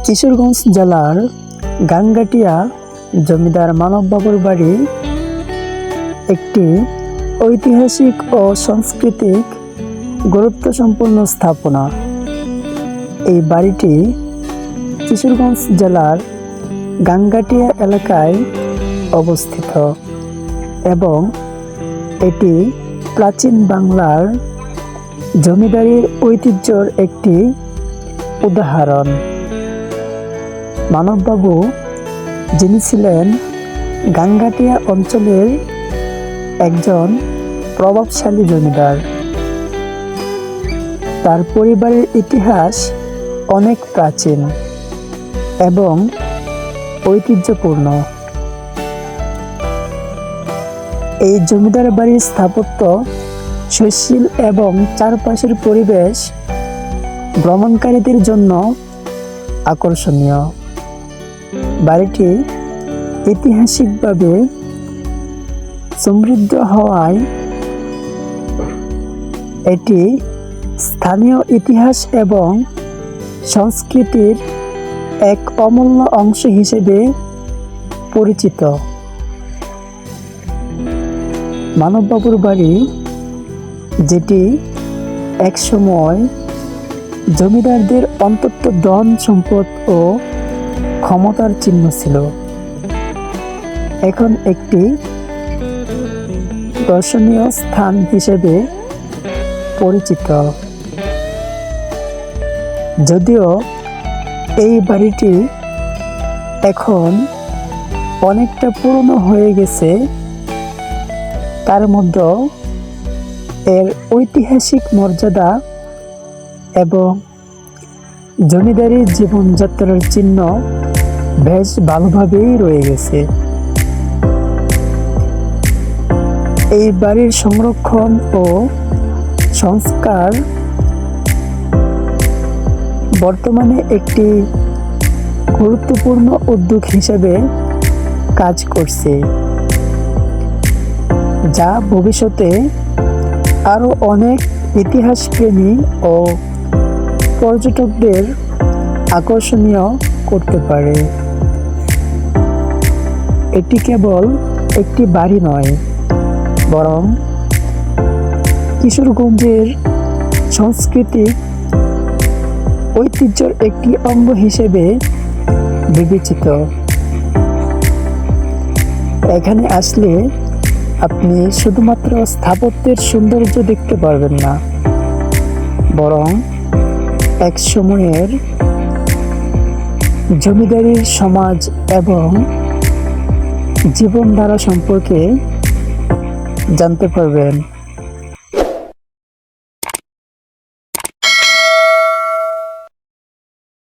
কিশোরগঞ্জ জেলার গাঙ্গাটিয়া জমিদার মানববাবুর বাড়ি একটি ঐতিহাসিক ও সাংস্কৃতিক গুরুত্বসম্পন্ন স্থাপনা। এই বাড়িটি কিশোরগঞ্জ জেলার গাঙ্গাটিয়া এলাকায় অবস্থিত এবং এটি প্রাচীন বাংলার জমিদারির ঐতিহ্যের একটি উদাহরণ। মানববাবু, যিনি ছিলেন গাঙ্গাটিয়া অঞ্চলের একজন প্রভাবশালী জমিদার, তার পরিবারের ইতিহাস অনেক প্রাচীন এবং ঐতিহ্যপূর্ণ। এই জমিদার বাড়ির স্থাপত্য সুশীল এবং চারপাশের পরিবেশ ভ্রমণকারীদের জন্য আকর্ষণীয়। বাড়িটি ঐতিহাসিকভাবে সমৃদ্ধ হওয়ায় এটি স্থানীয় ইতিহাস এবং সংস্কৃতির এক অমূল্য অংশ হিসেবে পরিচিত। মানববাবুর বাড়ি, যেটি একসময় জমিদারদের অন্তত ধন সম্পদ ও ক্ষমতার চিহ্ন ছিল, এখন একটি দর্শনীয় স্থান হিসেবে পরিচিত। যদিও এই বাড়িটি এখন অনেকটা পুরনো হয়ে গেছে, তার মধ্যে এর ঐতিহাসিক মর্যাদা এবং জমিদারির জীবনযাত্রার চিহ্ন বেশ ভালোভাবেই রয়ে গেছে। এই বাড়ির সংরক্ষণ ও সংস্কার বর্তমানে একটি গুরুত্বপূর্ণ উদ্যোগ হিসেবে কাজ করছে, যা ভবিষ্যতে আরও অনেক ইতিহাসপ্রেমী ও পর্যটকদের আকর্ষণীয় করতে পারে। এটি কেবল একটি বাড়ি নয়, বরং কিশোরগঞ্জের সাংস্কৃতিক ঐতিহ্যের একটি অঙ্গ হিসেবে বিবেচিত। এখানে আসলে আপনি শুধুমাত্র স্থাপত্যের সৌন্দর্য দেখতে পারবেন না, বরং এক সময়ের জমিদারির সমাজ এবং জীবনধারা সম্পর্কে জানতে পারবেন।